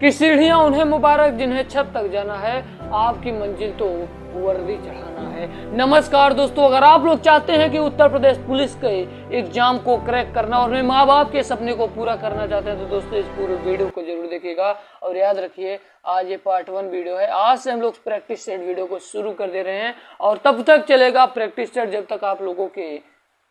कि सीढ़ियां उन्हें मुबारक जिन्हें छत तक जाना है, आपकी मंजिल तो वर्दी चढ़ाना है। नमस्कार दोस्तों, अगर आप लोग चाहते हैं कि उत्तर प्रदेश पुलिस के एग्जाम को क्रैक करना और अपने माँ बाप के सपने को पूरा करना चाहते हैं तो दोस्तों इस पूरे वीडियो को जरूर देखिएगा। और याद रखिए आज ये पार्ट 1 वीडियो है। आज से हम लोग प्रैक्टिस सेट वीडियो को शुरू कर दे रहे हैं और तब तक चलेगा प्रैक्टिस सेट जब तक आप लोगों के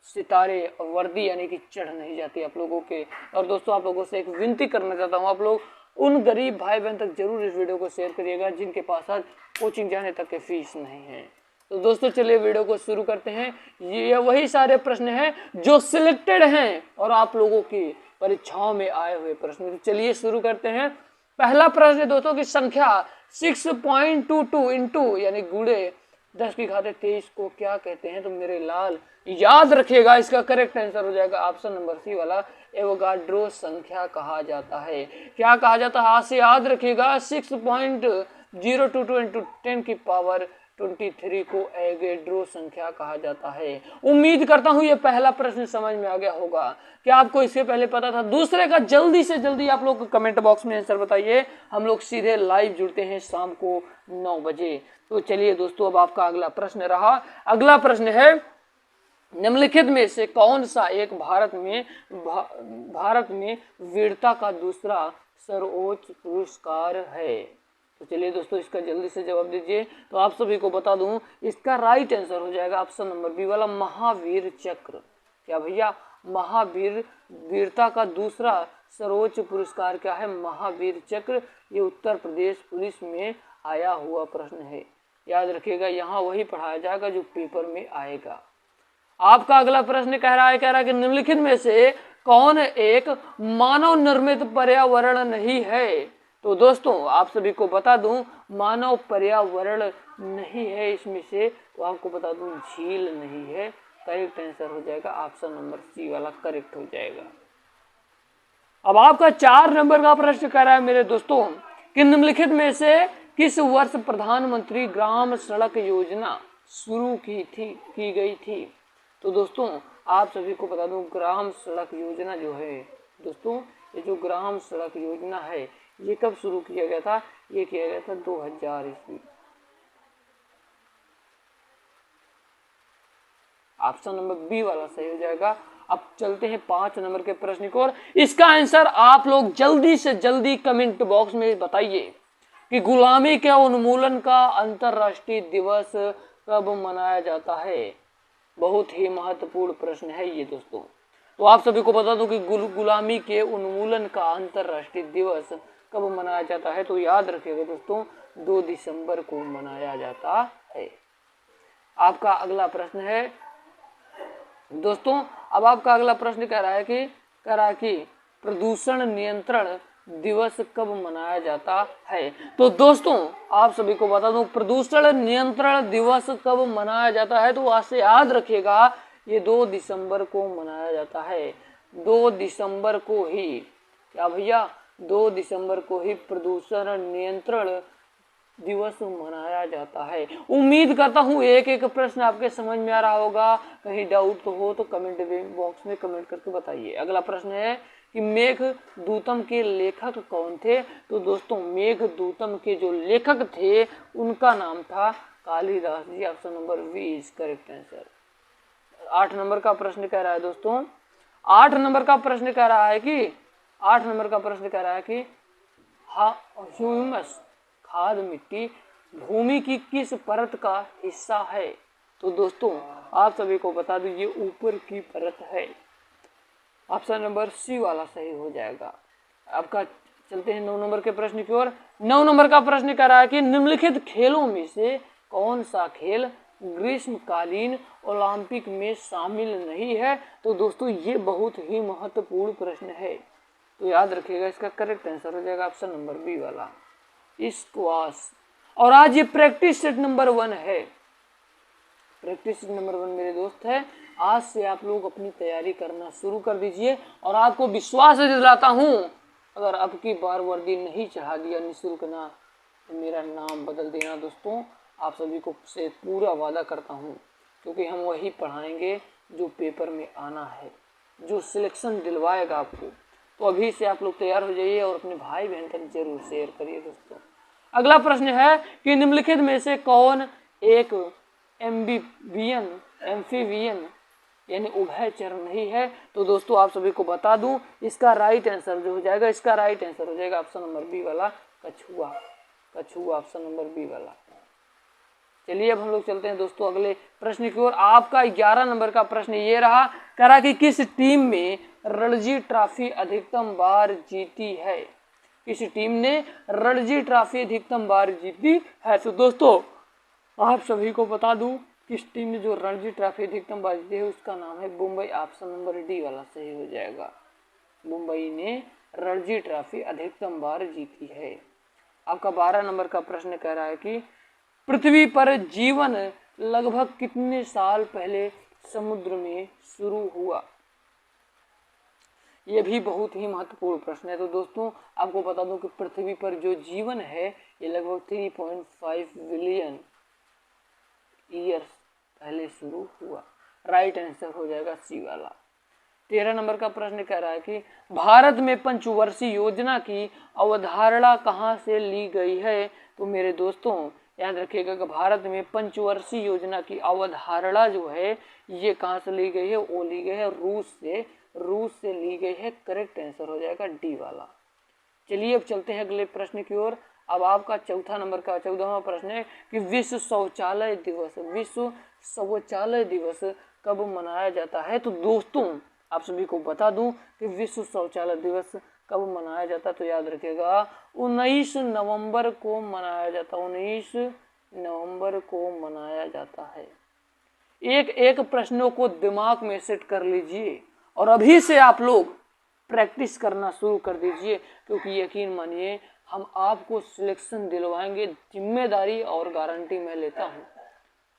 सितारे और वर्दी यानी कि चढ़ नहीं जाती आप लोगों के। और दोस्तों आप लोगों से एक विनती करना चाहता हूँ, आप लोग उन गरीब भाई बहन तक जरूर इस वीडियो को शेयर करिएगा जिनके पास आज कोचिंग जाने तक के फीस नहीं है। तो दोस्तों चलिए वीडियो को शुरू करते हैं। ये वही सारे प्रश्न हैं जो सिलेक्टेड हैं और आप लोगों की परीक्षाओं में आए हुए प्रश्न। तो चलिए शुरू करते हैं। पहला प्रश्न है दोस्तों की संख्या 6.22 इंटू यानी गुणे 10 की घात 23 को क्या कहते हैं? तो मेरे लाल याद रखिएगा, इसका करेक्ट आंसर हो जाएगा ऑप्शन नंबर सी वाला, एवोगाड्रो संख्या कहा जाता है। क्या कहा जाता है? आज से याद रखिएगा 6.022 इंटू 10 की पावर 23 को एवोगाड्रो संख्या कहा जाता है। उम्मीद करता हूं ये पहला प्रश्न समझ में आ गया होगा। क्या आपको इससे पहले पता था? दूसरे का जल्दी से जल्दी आप लोग कमेंट बॉक्स में आंसर बताइए। हम लोग सीधे लाइव जुड़ते हैं शाम को 9 बजे। तो चलिए दोस्तों अब आपका अगला प्रश्न रहा। अगला प्रश्न है निम्नलिखित में से कौन सा एक भारत में वीरता का दूसरा सर्वोच्च पुरस्कार है? तो चलिए दोस्तों इसका जल्दी से जवाब दीजिए। तो आप सभी को बता दूं इसका राइट आंसर हो जाएगा ऑप्शन नंबर बी वाला, महावीर चक्र। क्या भैया? महावीर वीरता का दूसरा सर्वोच्च पुरस्कार क्या है? महावीर चक्र। ये उत्तर प्रदेश पुलिस में आया हुआ प्रश्न है। याद रखिएगा यहाँ वही पढ़ाया जाएगा जो पेपर में आएगा। आपका अगला प्रश्न कह रहा है कि निम्नलिखित में से कौन एक मानव निर्मित पर्यावरण नहीं है? तो दोस्तों आप सभी को बता दूं मानव पर्यावरण नहीं है इसमें से, तो आपको बता दूं झील नहीं है। करेक्ट आंसर हो जाएगा ऑप्शन नंबर सी वाला, करेक्ट हो जाएगा। अब आपका 4 नंबर का प्रश्न कह रहा है मेरे दोस्तों कि निम्नलिखित में से किस वर्ष प्रधानमंत्री ग्राम सड़क योजना शुरू की गई थी? तो दोस्तों आप सभी को बता दूं ग्राम सड़क योजना जो है दोस्तों, ये जो ग्राम सड़क योजना है ये कब शुरू किया गया था? ये किया गया था 2000 ईस्वी। ऑप्शन नंबर बी वाला सही हो जाएगा। अब चलते हैं 5 नंबर के प्रश्न की ओर। इसका आंसर आप लोग जल्दी से जल्दी कमेंट बॉक्स में बताइए कि गुलामी के उन्मूलन का अंतरराष्ट्रीय दिवस कब मनाया जाता है? बहुत ही महत्वपूर्ण प्रश्न है ये दोस्तों। तो आप सभी को बता दूं कि गुलामी के उन्मूलन का अंतरराष्ट्रीय दिवस कब मनाया जाता है? तो याद रखिएगा दोस्तों 2 दिसंबर को मनाया जाता है। आपका अगला प्रश्न है दोस्तों, अब आपका अगला प्रश्न कह रहा है कि प्रदूषण नियंत्रण दिवस कब मनाया जाता है? तो दोस्तों आप सभी को बता दूं प्रदूषण नियंत्रण दिवस कब मनाया जाता है? तो आज से याद रखिएगा ये 2 दिसंबर को मनाया जाता है। 2 दिसंबर को ही, क्या भैया? 2 दिसंबर को ही प्रदूषण नियंत्रण दिवस मनाया जाता है। उम्मीद करता हूँ एक एक प्रश्न आपके समझ में आ रहा होगा। कहीं डाउट हो तो कमेंट बॉक्स में कमेंट करके बताइए। अगला प्रश्न है कि मेघदूतम के लेखक कौन थे? तो दोस्तों मेघदूतम के जो लेखक थे उनका नाम था Kalidas ji. Option number B is correct answer. 8 number का प्रश्न कह रहा है दोस्तों, 8 नंबर का प्रश्न कह रहा है कि ह्यूमस खाद मिट्टी भूमि की किस परत का हिस्सा है? तो दोस्तों आप सभी को बता दूं ये ऊपर की परत है। ऑप्शन नंबर सी वाला सही हो जाएगा। आपका चलते हैं 9 नंबर के प्रश्न की ओर। 9 नंबर का प्रश्न कह रहा है कि निम्नलिखित खेलों में से कौन सा खेल ग्रीष्मकालीन ओलंपिक में शामिल नहीं है? तो दोस्तों ये बहुत ही महत्वपूर्ण प्रश्न है, तो याद रखिएगा इसका करेक्ट आंसर हो जाएगा ऑप्शन नंबर बी वाला, स्क्वाश। और आज ये प्रैक्टिस सेट नंबर 1 है। प्रैक्टिस सेट नंबर 1 मेरे दोस्त है। आज से आप लोग अपनी तैयारी करना शुरू कर दीजिए और आपको विश्वास दिलाता हूँ अगर अब की बार वर्दी नहीं चढ़ा दिया निःशुल्क ना तो मेरा नाम बदल देना दोस्तों। आप सभी को से पूरा वादा करता हूँ, क्योंकि हम वही पढ़ाएंगे जो पेपर में आना है, जो सिलेक्शन दिलवाएगा आपको। तो अभी से आप लोग तैयार हो जाइए और अपने भाई बहन तक जरूर शेयर करिए दोस्तों। अगला प्रश्न है कि निम्नलिखित में से कौन एक एम्फीबियन यानी उभयचर नहीं है। तो दोस्तों आप सभी को बता दूं, इसका राइट आंसर जो हो जाएगा, इसका राइट आंसर हो जाएगा ऑप्शन नंबर बी वाला, कछुआ। कछुआ ऑप्शन नंबर बी वाला। चलिए अब हम लोग चलते हैं दोस्तों अगले प्रश्न की ओर। आपका 11 नंबर का प्रश्न ये रहा, करा कि किस टीम में रणजी ट्रॉफी अधिकतम बार जीती है। किस टीम ने रणजी ट्रॉफी अधिकतम बार जीती है। तो दोस्तों आप सभी को बता दूं, किस टीम ने जो रणजी ट्रॉफी अधिकतम बार जीती है उसका नाम है मुंबई। ऑप्शन नंबर डी वाला सही हो जाएगा। मुंबई ने रणजी ट्रॉफी अधिकतम बार जीती है। आपका 12 नंबर का प्रश्न कह रहा है कि पृथ्वी पर जीवन लगभग कितने साल पहले समुद्र में शुरू हुआ। यह भी बहुत ही महत्वपूर्ण प्रश्न है। तो दोस्तों आपको बता दूं कि पृथ्वी पर जो जीवन है ये लगभग 3.5 बिलियन ईयर्स पहले शुरू हुआ। राइट आंसर हो जाएगा सी वाला। 13 नंबर का प्रश्न कह रहा है कि भारत में पंचवर्षीय योजना की अवधारणा कहाँ से ली गई है। तो मेरे दोस्तों याद रखिएगा कि भारत में पंचवर्षीय योजना की अवधारणा जो है ये कहाँ से ली गई है, वो ली गई है रूस से ली गई है। करेक्ट आंसर हो जाएगा डी वाला। चलिए अब चलते हैं अगले प्रश्न की ओर। अब आपका 14वां प्रश्न है कि विश्व शौचालय दिवस कब मनाया जाता है। तो दोस्तों आप सभी को बता दूं कि विश्व शौचालय दिवस कब मनाया जाता है। तो याद रखिएगा 19 नवंबर को मनाया जाता है। 19 नवंबर को मनाया जाता है। एक एक प्रश्नों को दिमाग में सेट कर लीजिए और अभी से आप लोग प्रैक्टिस करना शुरू कर दीजिए, क्योंकि यकीन मानिए हम आपको सिलेक्शन दिलवाएंगे। जिम्मेदारी और गारंटी मैं लेता हूँ,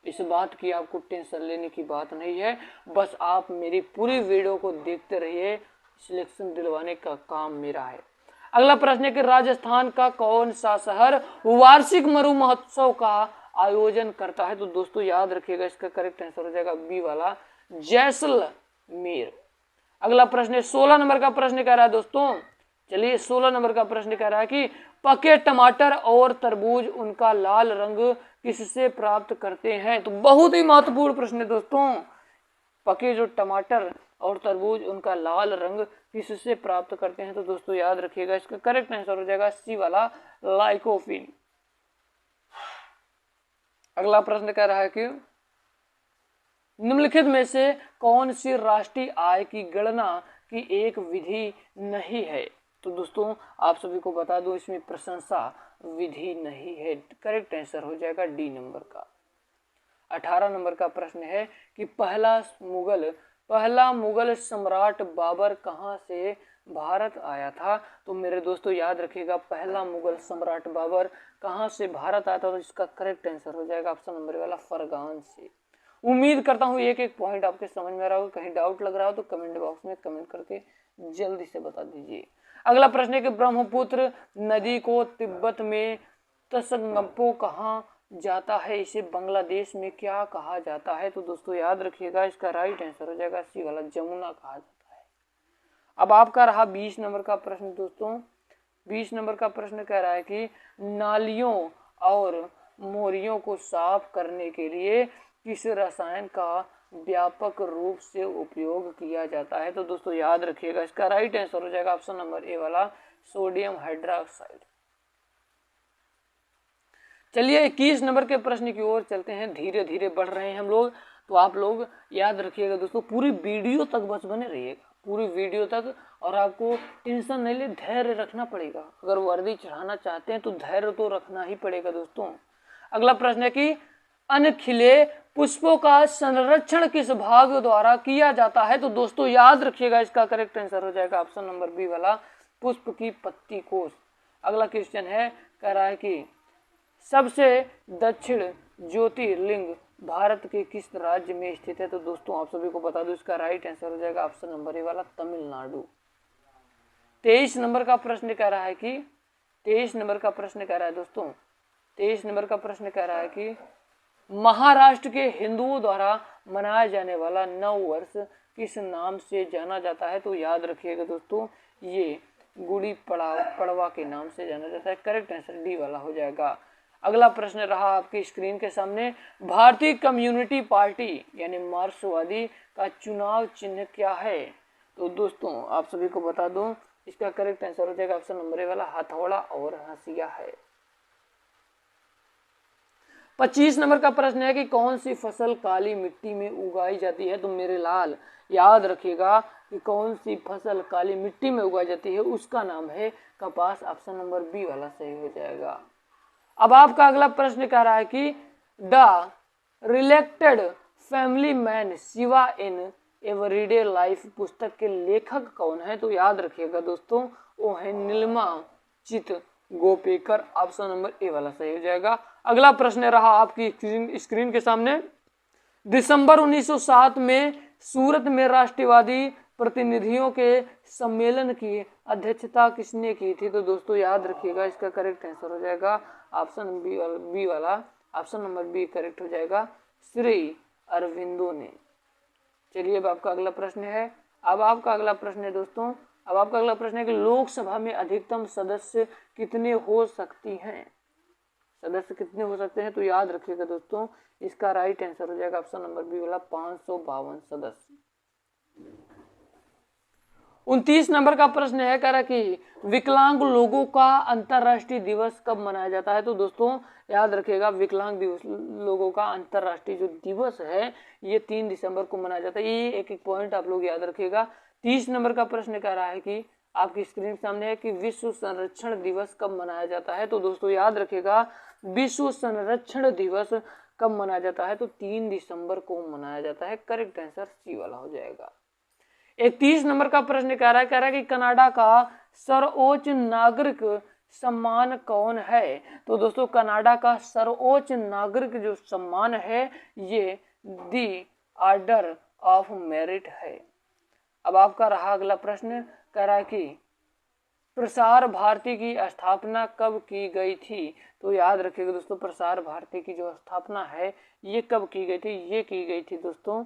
इस बात की आपको टेंशन लेने की बात नहीं है। बस आप मेरी पूरी वीडियो को देखते रहिए, सिलेक्शन दिलवाने का काम मेरा है। अगला प्रश्न है कि राजस्थान का कौन सा शहर वार्षिक मरु महोत्सव का आयोजन करता है। तो दोस्तों याद रखिएगा इसका करेक्ट आंसर हो जाएगा बी वाला, जैसलमेर। अगला प्रश्न 16 नंबर का प्रश्न कह रहा है दोस्तों, चलिए 16 नंबर का प्रश्न कह रहा है कि पके टमाटर और तरबूज उनका लाल रंग किससे प्राप्त करते हैं। तो बहुत ही महत्वपूर्ण प्रश्न है दोस्तों। पके जो टमाटर और तरबूज उनका लाल रंग किससे प्राप्त करते हैं। तो दोस्तों याद रखिएगा इसका करेक्ट आंसर हो जाएगा सी वाला, लाइकोपिन। अगला प्रश्न कह रहा है कि निम्नलिखित में से कौन सी राष्ट्रीय आय की गणना की एक विधि नहीं है। तो दोस्तों आप सभी को बता दूं इसमें प्रशंसा विधि नहीं है। करेक्ट आंसर हो जाएगा डी नंबर का। 18 नंबर का प्रश्न है कि पहला मुगल सम्राट बाबर कहां से भारत आया था। तो मेरे दोस्तों याद रखिएगा पहला मुगल सम्राट बाबर कहां से भारत आया था। तो इसका करेक्ट आंसर हो जाएगा ऑप्शन नंबर वाला, फरगान से। उम्मीद करता हूं एक एक पॉइंट आपके समझ में आ रहा होगा। कहीं डाउट लग रहा हो तो कमेंट बॉक्स में कमेंट करके जल्दी से बता दीजिए। अगला प्रश्न है कि ब्रह्मपुत्र नदी को तिब्बत में तसंगपो कहा जाता है, इसे बांग्लादेश में क्या कहा जाता है। तो दोस्तों याद रखिएगा इसका राइट आंसर हो जाएगा सी वाला, जमुना कहा जाता है। अब आपका रहा 20 नंबर का प्रश्न दोस्तों। 20 नंबर का प्रश्न कह रहा है कि नालियों और मोरियों को साफ करने के लिए किस रसायन का व्यापक रूप से उपयोग किया जाता है। तो दोस्तों याद रखिएगा इसका राइट आंसर हो जाएगा ऑप्शन नंबर ए वाला, सोडियम हाइड्रोक्साइड। चलिए 21 नंबर के प्रश्न की ओर चलते हैं। धीरे धीरे बढ़ रहे हैं हम लोग, तो आप लोग याद रखिएगा दोस्तों, पूरी वीडियो तक बस बने रहिएगा, पूरी वीडियो तक। और आपको टेंशन नहीं ले, धैर्य रखना पड़ेगा। अगर वर्दी चढ़ाना चाहते हैं तो धैर्य तो रखना ही पड़ेगा दोस्तों। अगला प्रश्न है कि अनखिले पुष्पों का संरक्षण किस भाग द्वारा किया जाता है। तो दोस्तों याद रखिएगा इसका करेक्ट आंसर हो जाएगा ऑप्शन नंबर बी वाला, पुष्प की पत्ती कोश। अगला क्वेश्चन है, कह रहा है कि सबसे दक्षिण ज्योतिर्लिंग भारत के किस राज्य में स्थित है। तो दोस्तों आप सभी को बता दूं इसका राइट आंसर हो जाएगा ऑप्शन नंबर ए वाला, तमिलनाडु। 23 नंबर का प्रश्न कह रहा है कि 23 नंबर का प्रश्न कह रहा है दोस्तों, 23 नंबर का प्रश्न कह रहा है कि महाराष्ट्र के हिंदुओं द्वारा मनाया जाने वाला नव वर्ष किस नाम से जाना जाता है। तो याद रखिएगा दोस्तों ये गुड़ी पड़वा के नाम से जाना जाता है। करेक्ट आंसर डी वाला हो जाएगा। अगला प्रश्न रहा आपकी स्क्रीन के सामने, भारतीय कम्युनिटी पार्टी यानी मार्क्सवादी का चुनाव चिन्ह क्या है? तो दोस्तों आप सभी को बता दूं, इसका करेक्ट आंसर हो जाएगा ऑप्शन नंबर ए वाला, हथौड़ा और हंसिया है। 25 नंबर का प्रश्न है कि कौन सी फसल काली मिट्टी में उगाई जाती है? तो मेरे लाल याद रखिएगा कि कौन सी फसल काली मिट्टी में उगाई जाती है, उसका नाम है कपास। ऑप्शन नंबर बी वाला सही हो जाएगा। अब आपका अगला प्रश्न कह रहा है कि the रिलेक्टेड family man Shiva in everyday life पुस्तक के लेखक कौन है? तो याद रखिएगा दोस्तों, वो है नीलिमा चित गोपेकर। ऑप्शन नंबर ए वाला सही हो जाएगा। अगला प्रश्न रहा आपकी स्क्रीन के सामने, दिसंबर 1907 में सूरत में राष्ट्रवादी प्रतिनिधियों के सम्मेलन की अध्यक्षता किसने की थी? तो दोस्तों याद रखिएगा, इसका करेक्ट आंसर हो जाएगा ऑप्शन बी वाला। ऑप्शन नंबर बी करेक्ट हो जाएगा, श्री अरविंदो ने। चलिए अब आपका अगला प्रश्न है। अब आपका अगला प्रश्न है दोस्तों, अब आपका अगला प्रश्न है कि लोकसभा में अधिकतम सदस्य कितने हो सकती हैं? सदस्य कितने हो सकते हैं? तो याद रखिएगा दोस्तों, इसका राइट आंसर हो जाएगा ऑप्शन नंबर बी वाला, 552 सदस्य। 29 नंबर का प्रश्न है, कह रहा कि विकलांग लोगों का अंतर्राष्ट्रीय दिवस कब मनाया जाता है? तो दोस्तों याद रखिएगा, विकलांग लोगों का अंतर्राष्ट्रीय जो दिवस है ये 3 दिसंबर को मनाया जाता है। ये एक पॉइंट आप लोग याद रखिएगा। 30 नंबर का प्रश्न कह रहा है कि आपकी स्क्रीन के सामने है कि विश्व संरक्षण दिवस कब मनाया जाता है? तो दोस्तों याद रखिएगा, विश्व संरक्षण दिवस कब मनाया जाता है? तो 3 दिसंबर को मनाया जाता है। करेक्ट आंसर सी वाला हो जाएगा। 31 नंबर का प्रश्न कह रहा है कि कनाडा का सर्वोच्च नागरिक सम्मान कौन है? तो दोस्तों कनाडा का सर्वोच्च नागरिक जो सम्मान है ये दी ऑर्डर ऑफ मेरिट है। अब आपका रहा अगला प्रश्न, कह रहा है कि प्रसार भारती की स्थापना कब की गई थी? तो याद रखिएगा दोस्तों, प्रसार भारती की जो स्थापना है ये कब की गई थी? ये की गई थी दोस्तों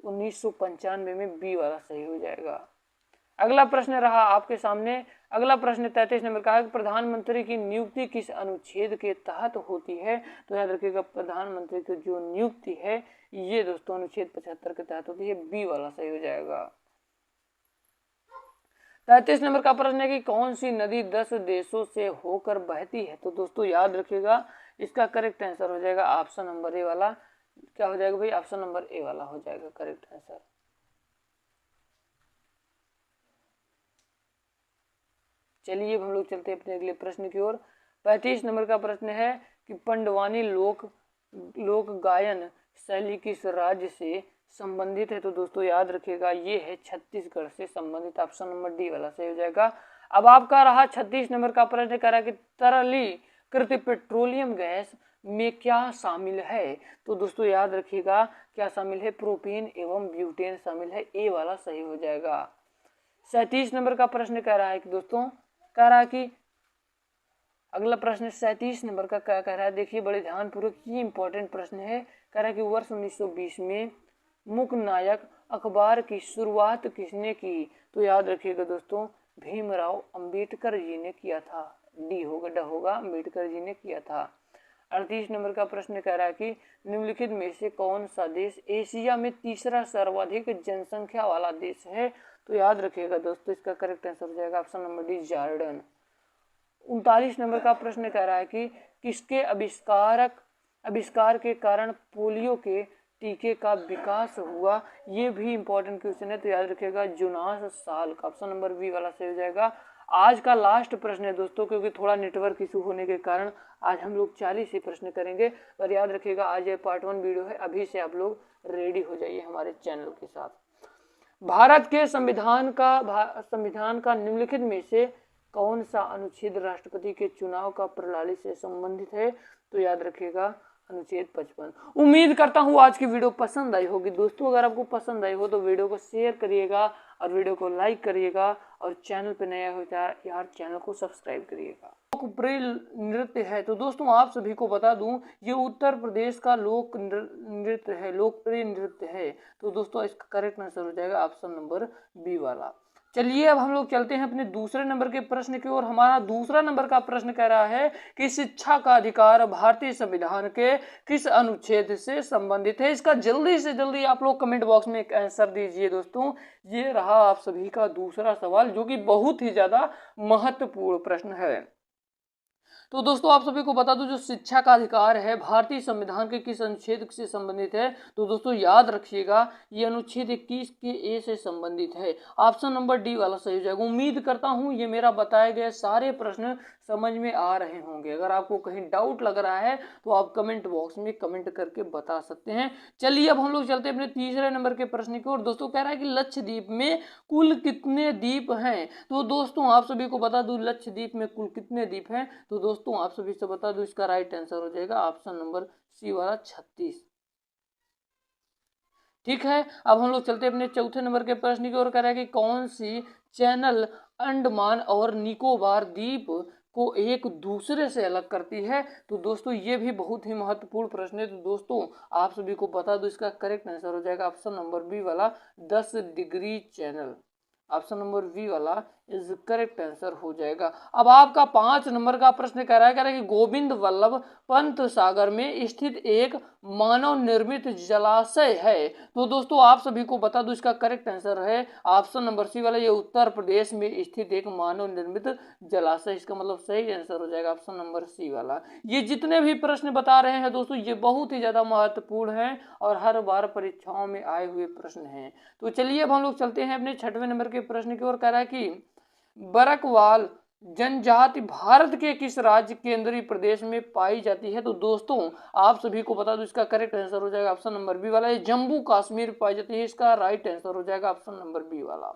1995 में। बी वाला सही हो जाएगा। अगला प्रश्न रहा आपके सामने, अगला प्रश्न 33 नंबर का है, प्रधानमंत्री की नियुक्ति किस अनुच्छेद के तहत होती है? तो याद रखिएगा, प्रधानमंत्री की जो नियुक्ति है ये दोस्तों अनुच्छेद 75 के तहत होती है। बी वाला सही हो जाएगा। 33 नंबर का प्रश्न है कि कौन सी नदी 10 देशों से होकर बहती है? तो दोस्तों याद रखिएगा, इसका करेक्ट आंसर हो जाएगा ऑप्शन नंबर ए वाला। क्या हो जाएगा भाई? ऑप्शन नंबर ए वाला हो जाएगा करेक्ट आंसर। चलिए हम लोग चलते हैं अपने अगले प्रश्न की ओर। 35 नंबर का प्रश्न है कि पंडवानी लोक गायन शैली किस राज्य से संबंधित है? तो दोस्तों याद रखिएगा, ये है छत्तीसगढ़ से संबंधित। ऑप्शन नंबर डी वाला सही हो जाएगा। अब आपका रहा 36 नंबर का प्रश्न, कह रहा है कि तरलीकृत पेट्रोलियम गैस में क्या शामिल है? तो दोस्तों याद रखिएगा, क्या शामिल है? प्रोपेन एवं ब्यूटेन शामिल है। ए वाला सही हो जाएगा। 37 नंबर का प्रश्न कह रहा है कि दोस्तों, कह रहा है कि अगला प्रश्न 37 नंबर का क्या कह रहा है, देखिए बड़े ध्यानपूर्वक, ये इंपॉर्टेंट प्रश्न है। कह रहा है कि वर्ष 1920 में मुक नायक अखबार की शुरुआत किसने की? तो याद रखिएगा दोस्तों, भीमराव अंबेडकर जी ने किया था। डी होगा अंबेडकर जी ने किया था। 38 नंबर का प्रश्न कह रहा है कि निम्नलिखित में से कौन सा देश एशिया में तीसरा सर्वाधिक जनसंख्या वाला देश है? तो याद रखिएगा दोस्तों, इसका करेक्ट आंसर हो जाएगा option number D, Jordan. 39 number का प्रश्न कह रहा है कि किसके आविष्कार के कारण पोलियो के टीके का विकास हुआ? ये भी इंपॉर्टेंट क्वेश्चन है, तो याद रखिएगा Jonas Salk. Option number B वाला सही हो जाएगा। आज का लास्ट प्रश्न है दोस्तों, क्योंकि थोड़ा नेटवर्क इशू होने के कारण आज हम लोग 40 ही प्रश्न करेंगे। और याद रखिएगा, आज ये पार्ट 1 वीडियो है, अभी से आप लोग रेडी हो जाइए हमारे चैनल के साथ। भारत के संविधान का निम्नलिखित में से कौन सा अनुच्छेद राष्ट्रपति के चुनाव का प्रणाली से संबंधित है? तो याद रखिएगा अनुच्छेद 55। उम्मीद करता हूँ आज की वीडियो पसंद आई होगी दोस्तों। अगर आपको पसंद आई हो तो वीडियो को शेयर करिएगा और वीडियो को लाइक करिएगा, और चैनल पे नया हो यार चैनल को सब्सक्राइब करिएगा। लोकप्रिय नृत्य है, तो दोस्तों आप सभी को बता दूं, ये उत्तर प्रदेश का लोक नृत्य है, लोकप्रिय नृत्य है। तो दोस्तों इसका करेक्ट आंसर हो जाएगा ऑप्शन नंबर बी वाला। चलिए अब हम लोग चलते हैं अपने दूसरे नंबर के प्रश्न की ओर। हमारा दूसरा नंबर का प्रश्न कह रहा है कि शिक्षा का अधिकार भारतीय संविधान के किस अनुच्छेद से संबंधित है। इसका जल्दी से जल्दी आप लोग कमेंट बॉक्स में एक आंसर दीजिए दोस्तों। ये रहा आप सभी का दूसरा सवाल, जो कि बहुत ही ज्यादा महत्वपूर्ण प्रश्न है। तो दोस्तों आप सभी को बता दूं, जो शिक्षा का अधिकार है भारतीय संविधान के किस अनुच्छेद से संबंधित है। तो दोस्तों याद रखिएगा, ये अनुच्छेद 21 के ए से संबंधित है। ऑप्शन नंबर डी वाला सही हो जाएगा। उम्मीद करता हूं ये मेरा बताए गए सारे प्रश्न समझ में आ रहे होंगे। अगर आपको कहीं डाउट लग रहा है तो आप कमेंट बॉक्स में कमेंट करके बता सकते हैं। चलिए अब हम लोग चलते हैं अपने तीसरे नंबर के प्रश्न की ओर। दोस्तों कह रहा है कि लक्षद्वीप में कुल कितने द्वीप हैं। तो दोस्तों आप सभी को बता दूं, लक्षद्वीप में कुल कितने द्वीप हैं। तो दोस्तों आप सभी से बता दूं, इसका राइट आंसर हो जाएगा ऑप्शन नंबर सी वाला 36। ठीक है, अब हम लोग चलते हैं अपने चौथे नंबर के प्रश्न की ओर। कह रहा है कि कौन सी चैनल अंडमान और निकोबार द्वीप को एक दूसरे से अलग करती है। तो दोस्तों ये भी बहुत ही महत्वपूर्ण प्रश्न है। तो दोस्तों आप सभी को बता दो, इसका करेक्ट आंसर हो जाएगा ऑप्शन नंबर बी वाला 10 degree channel. Option number B वाला इज करेक्ट आंसर हो जाएगा। अब आपका 5 नंबर का प्रश्न कह रहा है कि गोविंद वल्लभ पंत सागर में स्थित एक मानव निर्मित जलाशय है। तो दोस्तों आप सभी को बता दूं, इसका करेक्ट आंसर है ऑप्शन नंबर सी वाला, ये उत्तर प्रदेश में स्थित एक मानव निर्मित जलाशय। इसका मतलब सही आंसर हो जाएगा ऑप्शन नंबर सी वाला। ये जितने भी प्रश्न बता रहे हैं दोस्तों, ये बहुत ही ज्यादा महत्वपूर्ण है और हर बार परीक्षाओं में आए हुए प्रश्न हैं। तो चलिए अब हम लोग चलते हैं अपने 6वें नंबर के प्रश्न की ओर। कह रहा है कि बरकवाल जनजाति भारत के किस राज्य केंद्रीय प्रदेश में पाई जाती है। तो दोस्तों आप सभी को बता दूं, इसका करेक्ट आंसर हो जाएगा ऑप्शन नंबर बी वाला, ये जम्मू कश्मीर पाई जाती है। इसका राइट आंसर हो जाएगा ऑप्शन नंबर बी वाला।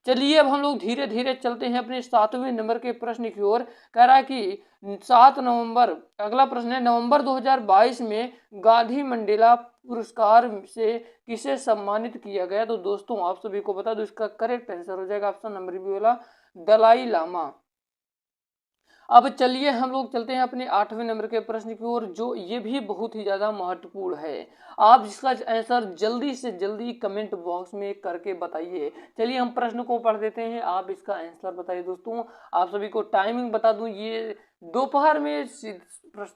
चलिए अब हम लोग धीरे धीरे चलते हैं अपने 7वें नंबर के प्रश्न की ओर। कह रहा है कि 7 नवंबर, अगला प्रश्न है, नवंबर 2022 में गांधी मंडेला पुरस्कार से किसे सम्मानित किया गया। तो दोस्तों आप सभी को बता दो, इसका करेक्ट आंसर हो जाएगा ऑप्शन नंबर बी वाला, दलाई लामा। अब चलिए हम लोग चलते हैं अपने 8वें नंबर के प्रश्न की ओर, जो ये भी बहुत ही ज्यादा महत्वपूर्ण है। आप इसका आंसर जल्दी से जल्दी कमेंट बॉक्स में करके बताइए। चलिए हम प्रश्न को पढ़ देते हैं, आप इसका आंसर बताइए। दोस्तों आप सभी को टाइमिंग बता दूं, ये दोपहर में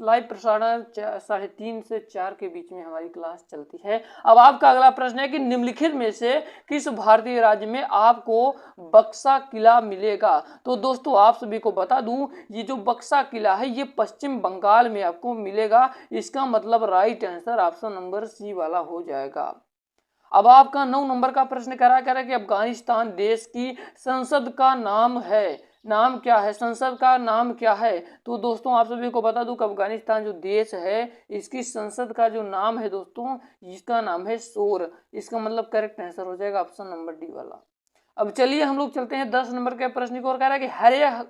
लाइव प्रसारण 3:30 से 4 के बीच में हमारी क्लास चलती है। अब आपका अगला प्रश्न है कि निम्नलिखित में से किस भारतीय राज्य में आपको बक्सा किला मिलेगा। तो दोस्तों आप सभी को बता दूं, ये जो बक्सा किला है ये पश्चिम बंगाल में आपको मिलेगा। इसका मतलब right answer option number C वाला हो जाएगा। अब आपका 9 नंबर का प्रश्न कह रहा है कि अफगानिस्तान देश की संसद का नाम क्या है, संसद का नाम क्या है। तो दोस्तों आप सभी को बता दूं कि अफगानिस्तान जो देश है, इसकी संसद का जो नाम है दोस्तों, इसका नाम है शोर। इसका मतलब करेक्ट आंसर हो जाएगा ऑप्शन नंबर डी वाला। अब चलिए हम लोग चलते हैं 10 नंबर के प्रश्न की ओर। कह रहा है कि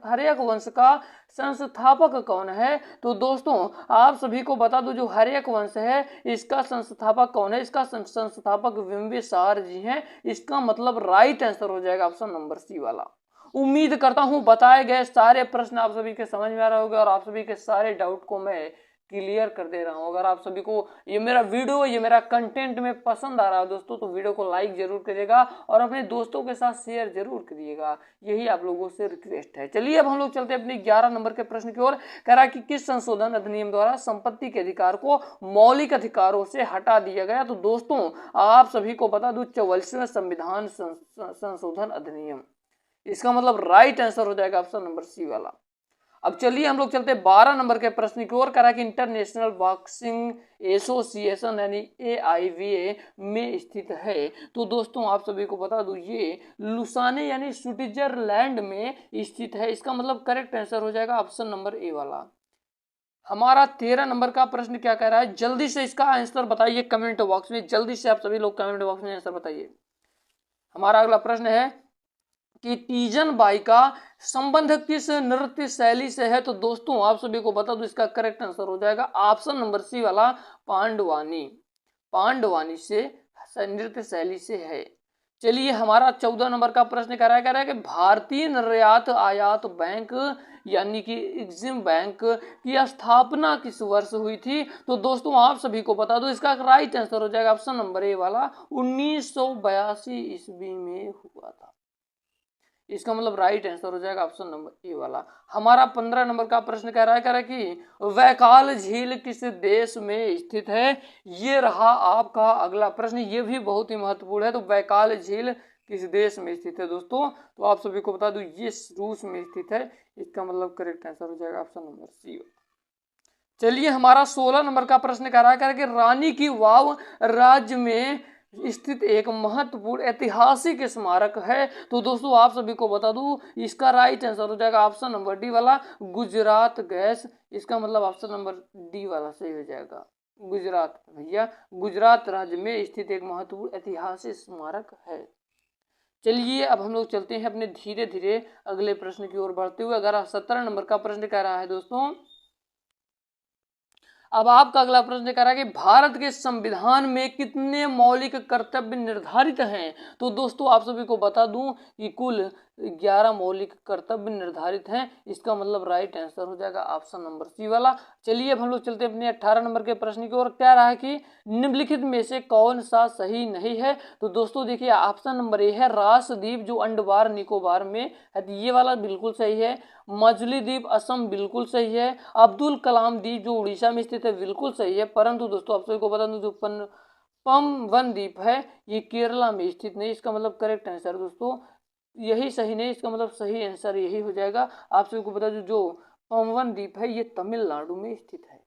हर्यक वंश का संस्थापक कौन है। तो दोस्तों आप सभी को बता दूं, जो हर्यक वंश है इसका संस्थापक कौन है। इसका संस्थापक बिंबिसार जी हैं। इसका मतलब राइट आंसर हो जाएगा ऑप्शन नंबर सी वाला। उम्मीद करता हूं बताए गए सारे प्रश्न आप सभी के समझ में आ रहे होंगे और आप सभी के सारे डाउट को मैं क्लियर कर दे रहा हूं। अगर आप सभी को ये मेरा वीडियो, ये मेरा कंटेंट में पसंद आ रहा है दोस्तों, तो वीडियो को लाइक जरूर करिएगा और अपने दोस्तों के साथ शेयर जरूर करिएगा। यही आप लोगों से रिक्वेस्ट है। चलिए अब हम लोग चलते हैं अपने 11 नंबर के प्रश्न की ओर। कह रहा है कि किस संशोधन अधिनियम द्वारा संपत्ति के अधिकार को मौलिक अधिकारों से हटा दिया गया। तो दोस्तों आप सभी को बता दूं, 44वें संविधान संशोधन अधिनियम। इसका मतलब राइट आंसर हो जाएगा ऑप्शन नंबर सी वाला। अब चलिए हम लोग चलते हैं 12 नंबर के प्रश्न की ओर। कह रहा है कि इंटरनेशनल बॉक्सिंग एसोसिएशन यानी AIBA में स्थित है। तो दोस्तों आप सभी को बता दूं, ये लुसाने यानी स्विट्जरलैंड में स्थित है। इसका मतलब करेक्ट आंसर हो जाएगा ऑप्शन नंबर ए वाला। हमारा 13 नंबर का प्रश्न क्या कह रहा है, जल्दी से इसका आंसर बताइए कमेंट बॉक्स में। जल्दी से आप सभी लोग कमेंट बॉक्स में आंसर बताइए। हमारा अगला प्रश्न है कि तीजन बाई का संबंध किस नृत्य शैली से है। तो दोस्तों आप सभी को बता दूं, इसका करेक्ट आंसर हो जाएगा ऑप्शन नंबर सी वाला, पांडवानी से नृत्य शैली से है। चलिए हमारा 14 नंबर का प्रश्न कह रहा है कि भारतीय निर्यात आयात बैंक यानी कि एग्जिम बैंक की स्थापना किस वर्ष हुई थी। तो दोस्तों आप सभी को बता दो, इसका राइट आंसर हो जाएगा ऑप्शन नंबर ए वाला, 1982 ईस्वी में हुआ था। इसका मतलब राइट आंसर हो जाएगा ऑप्शन नंबर ए वाला। हमारा 15 नंबर का प्रश्न कह रहा है कि वैकाल झील किस देश में स्थित है। ये रहा आपका अगला प्रश्न, ये भी बहुत ही महत्वपूर्ण है। तो वैकाल झील किस देश में स्थित है दोस्तों, तो आप सभी को बता दूं ये रूस में स्थित है। इसका मतलब करेक्ट आंसर हो जाएगा ऑप्शन नंबर सी। चलिए हमारा 16 नंबर का प्रश्न कह रहा है कि रानी की वाव राज्य में स्थित एक महत्वपूर्ण ऐतिहासिक स्मारक है। तो दोस्तों आप सभी को बता दूं इसका राइट आंसर हो जाएगा ऑप्शन नंबर डी वाला गुजरात गैस। इसका मतलब ऑप्शन नंबर डी वाला सही हो जाएगा। गुजरात भैया, गुजरात राज्य में स्थित एक महत्वपूर्ण ऐतिहासिक स्मारक है। चलिए अब हम लोग चलते हैं अपने धीरे धीरे अगले प्रश्न की ओर बढ़ते हुए। अगर 17 नंबर का प्रश्न कह रहा है दोस्तों, अब आपका अगला प्रश्न कह रहा है कि भारत के संविधान में कितने मौलिक कर्तव्य निर्धारित हैं। तो दोस्तों आप सभी को बता दूं कि कुल 11 मौलिक कर्तव्य निर्धारित हैं। इसका मतलब राइट आंसर हो जाएगा ऑप्शन नंबर सी वाला। चलिए अब हम लोग चलते हैं अपने 18 नंबर के प्रश्न की ओर। कह रहा है कि निम्नलिखित में से कौन सा सही नहीं है। तो दोस्तों देखिए ऑप्शन नंबर ए है रासद्वीप जो अंडमान निकोबार में है, ये वाला बिल्कुल सही है। मजुली द्वीप असम बिल्कुल सही है। अब्दुल कलाम द्वीप जो उड़ीसा में स्थित है बिल्कुल सही है। परंतु दोस्तों आप सभी को बता दूं जो पम्बन द्वीप है ये केरला में स्थित नहीं। इसका मतलब करेक्ट आंसर दोस्तों यही सही नहीं, इसका मतलब सही आंसर यही हो जाएगा। आप सभी को बता दूं जो पम्बन द्वीप है ये तमिलनाडु में स्थित है।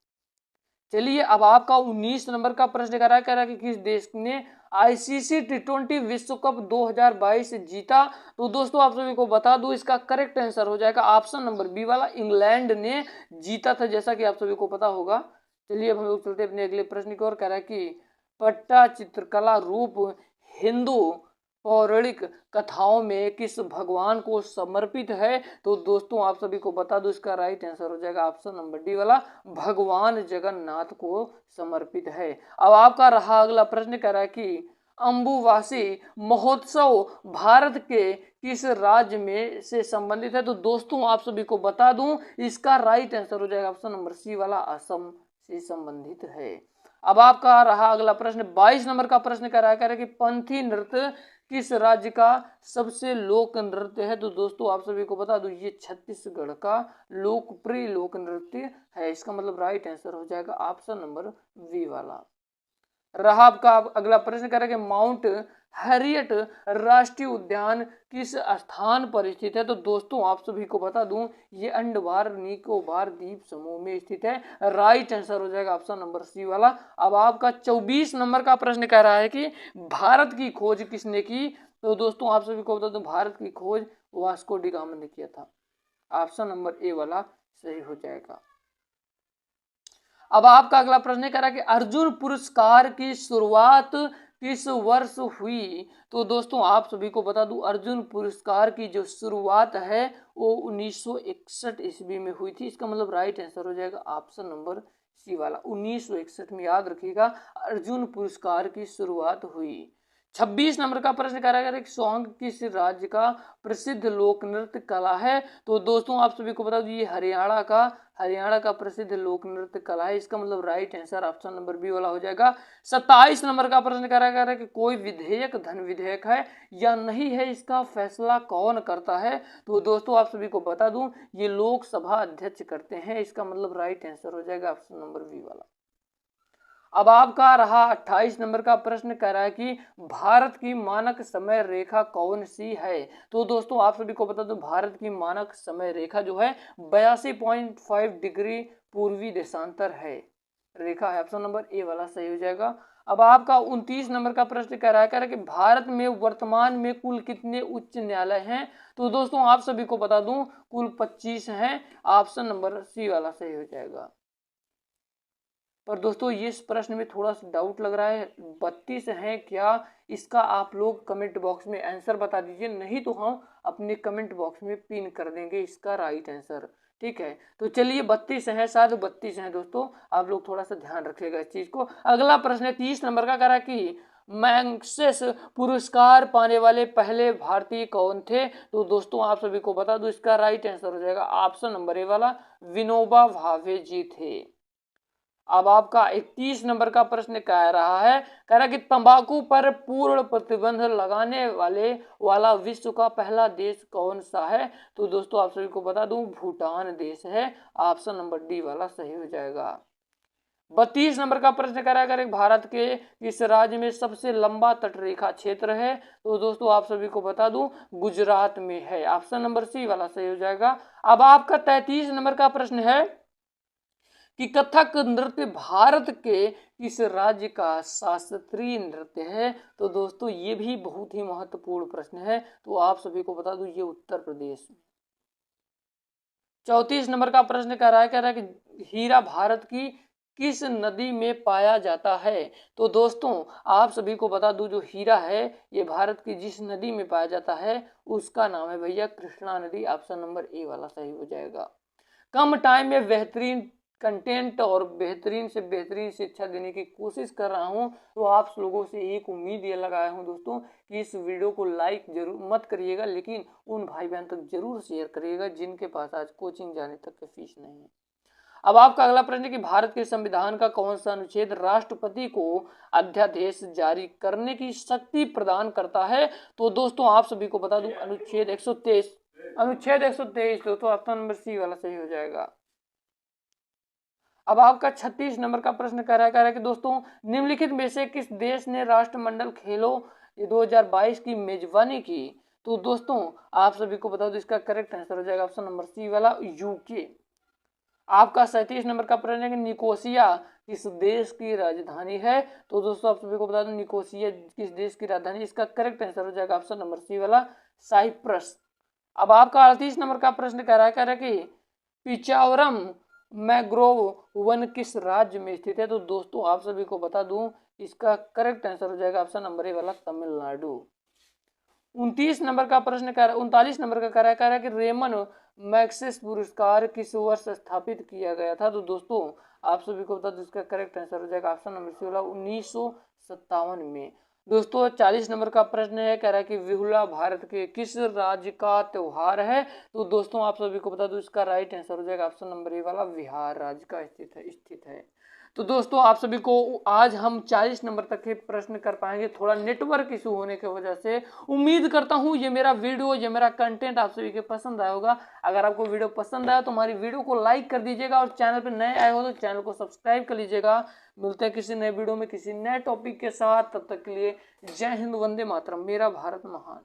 चलिए अब आपका 19 नंबर का प्रश्न कह रहा है कि किस देश ने आईसीसी टी20 विश्व कप 2022 जीता। तो दोस्तों आप सभी को बता दूं इसका करेक्ट आंसर हो जाएगा ऑप्शन नंबर बी वाला इंग्लैंड ने जीता था, जैसा कि आप सभी को पता होगा। चलिए अब हम लोग चलते हैं अपने अगले प्रश्न की ओर। कह रहा है कि पट्टा चित्रकला रूप हिंदू पौराणिक कथाओं में किस भगवान को समर्पित है। तो दोस्तों आप सभी को बता दूं इसका राइट आंसर हो जाएगा ऑप्शन नंबर डी वाला भगवान जगन्नाथ को समर्पित है। अब आपका रहा अगला प्रश्न कह रहा है कि अंबुवासी महोत्सव भारत के किस राज्य में से संबंधित है। तो दोस्तों आप सभी को बता दूं इसका राइट आंसर हो जाएगा ऑप्शन नंबर सी वाला असम से संबंधित है। अब आपका रहा अगला प्रश्न 22 नंबर का प्रश्न कह रहा है कि पंथी नृत्य किस राज्य का सबसे लोक नृत्य है। तो दोस्तों आप सभी को बता दूं ये छत्तीसगढ़ का लोकप्रिय लोक नृत्य है। इसका मतलब राइट आंसर हो जाएगा ऑप्शन नंबर बी वाला। रहा आपका अगला प्रश्न कह रहा है कि माउंट हैरियट राष्ट्रीय उद्यान किस स्थान पर स्थित है। तो दोस्तों आप सभी को बता दूं ये अंडमान निकोबार द्वीप समूह में स्थित है। राइट आंसर हो जाएगा ऑप्शन नंबर सी वाला। अब आपका 24 नंबर का प्रश्न कह रहा है कि भारत की खोज किसने की। तो दोस्तों आप सभी को बता दूं भारत की खोज वास्को डी गामा ने किया था। ऑप्शन नंबर ए वाला सही हो जाएगा। अब आपका अगला प्रश्न कह रहा है कि अर्जुन पुरस्कार की शुरुआत किस वर्ष हुई। तो दोस्तों आप सभी को बता दूं अर्जुन पुरस्कार की जो शुरुआत है वो 1961 ईस्वी में हुई थी। इसका मतलब राइट आंसर हो जाएगा ऑप्शन नंबर सी वाला 1961 में। याद रखिएगा अर्जुन पुरस्कार की शुरुआत हुई। 26 नंबर का प्रश्न कह रहा है कि सॉन्ग किस राज्य का प्रसिद्ध लोक नृत्य कला है। तो दोस्तों आप सभी को बता दीजिए हरियाणा का प्रसिद्ध लोक नृत्य कला है। इसका मतलब right answer option number B वाला हो जाएगा। 27 नंबर का प्रश्न कह रहा है कि कोई विधेयक धन विधेयक है या नहीं है, इसका फैसला कौन करता है। तो दोस्तों आप सभी को बता दूं ये लोकसभा अध्यक्ष करते हैं। इसका मतलब राइट आंसर हो जाएगा ऑप्शन नंबर बी वाला। अब आपका रहा 28 नंबर का प्रश्न कह रहा है कि भारत की मानक समय रेखा कौन सी है। तो दोस्तों आप सभी को बता दो भारत की मानक समय रेखा जो है 82.5 डिग्री पूर्वी देशांतर है रेखा है। ऑप्शन नंबर ए वाला सही हो जाएगा। अब आपका 29 नंबर का प्रश्न कह रहा है कि भारत में वर्तमान में कुल कितने उच्च न्यायालय हैं। तो दोस्तों आप सभी को बता दूं कुल 25 हैं। ऑप्शन नंबर सी वाला सही हो जाएगा। पर दोस्तों ये इस प्रश्न में थोड़ा सा डाउट लग रहा है 32 हैं क्या, इसका आप लोग कमेंट बॉक्स में आंसर बता दीजिए, नहीं तो हम अपने कमेंट बॉक्स में पिन कर देंगे इसका राइट आंसर। ठीक है तो चलिए 32 हैं, शायद 32 हैं दोस्तों, आप लोग थोड़ा सा ध्यान रखिएगा इस चीज को। अगला प्रश्न है 30 नंबर का कह रहा है कि मैग्सेस पुरस्कार पाने वाले पहले भारतीय कौन थे। तो दोस्तों आप सभी को बता दूं इसका राइट आंसर हो जाएगा ऑप्शन नंबर ए वाला विनोबा भावे जी थे। अब आपका 31 नंबर का प्रश्न कह रहा है, कह रहा है कि तंबाकू पर पूर्ण प्रतिबंध लगाने वाला विश्व का पहला देश कौन सा है? तो दोस्तों आप सभी को बता दूं, भूटान देश है। ऑप्शन नंबर डी वाला सही हो जाएगा। 32 नंबर का प्रश्न करा, अगर भारत के इस राज्य में सबसे लंबा तटरेखा क्षेत्र है? तो दोस्तों आप सभी को बता दूं, गुजरात में है। ऑप्शन नंबर सी वाला सही हो जाएगा। अब आपका 33 नंबर का प्रश्न है कि कथक नृत्य भारत के किस राज्य का शास्त्रीय नृत्य है? तो दोस्तों ये भी बहुत ही महत्वपूर्ण प्रश्न है, तो आप सभी को बता दूं, ये उत्तर प्रदेश में। 34 नंबर का प्रश्न कह रहा है कि हीरा भारत की किस नदी में पाया जाता है? तो दोस्तों आप सभी को बता दूं, जो हीरा है ये भारत की जिस नदी में पाया जाता है उसका नाम है भैया कृष्णा नदी। ऑप्शन नंबर ए वाला सही हो जाएगा। कम टाइम में बेहतरीन कंटेंट और बेहतरीन से बेहतरीन शिक्षा देने की कोशिश कर रहा हूं, तो आप लोगों से एक उम्मीद ये लगाया हूं दोस्तों कि इस वीडियो को लाइक जरूर मत करिएगा, लेकिन उन भाई बहन तक जरूर शेयर करिएगा जिनके पास आज कोचिंग जाने तक की फीस नहीं है। अब आपका अगला प्रश्न है कि भारत के संविधान का कौन सा अनुच्छेद राष्ट्रपति को अध्यादेश जारी करने की शक्ति प्रदान करता है? तो दोस्तों आप सभी को बता दूं, अनुच्छेद 123। अनुच्छेद 123 दोस्तों ऑप्शन नंबर सी वाला सही हो जाएगा। अब आपका 36 नंबर का प्रश्न कह रहा है कि दोस्तों निम्नलिखित में से किस देश ने राष्ट्रमंडल खेलों 2022 की मेजबानी की? तो दोस्तों आप सभी को बता दो, इसका करेक्ट आंसर हो जाएगा ऑप्शन नंबर सी वाला, यूके। आपका 37 नंबर का प्रश्न है कि निकोसिया किस देश की राजधानी है? तो दोस्तों आप सभी को बता दूं, निकोसिया किस देश की राजधानी, इसका करेक्ट आंसर हो जाएगा ऑप्शन नंबर सी वाला, साइप्रस। अब आपका 38 नंबर का प्रश्न कह रहा है कि पिचावरम मैंग्रोव वन किस राज्य में स्थित है? तो दोस्तों आप सभी को बता दूं, इसका करेक्ट आंसर हो जाएगा ऑप्शन नंबर ए वाला, तमिलनाडु। 29 नंबर का प्रश्न कह रहा है, 39 नंबर का कह रहा है कि रेमन मैग्सेस पुरस्कार किस वर्ष स्थापित किया गया था? तो दोस्तों आप सभी को बता दो, इसका करेक्ट आंसर हो जाएगा ऑप्शन नंबर सी वाला, 1957 में। दोस्तों 40 नंबर का प्रश्न है, कह रहा है कि बिहुला भारत के किस राज्य का त्योहार है? तो दोस्तों आप सभी को बता दूं, इसका राइट आंसर हो जाएगा ऑप्शन नंबर ए वाला, बिहार राज्य का स्थित है। तो दोस्तों आप सभी को आज हम 40 नंबर तक के प्रश्न कर पाएंगे, थोड़ा नेटवर्क इशू होने की वजह से। उम्मीद करता हूं ये मेरा वीडियो, ये मेरा कंटेंट आप सभी के पसंद आया होगा। अगर आपको वीडियो पसंद आया तो हमारी वीडियो को लाइक कर दीजिएगा, और चैनल पर नए आए हो तो चैनल को सब्सक्राइब कर लीजिएगा। मिलते हैं किसी नए वीडियो में किसी नए टॉपिक के साथ, तब तक के लिए जय हिंद, वंदे मातरम, मेरा भारत महान।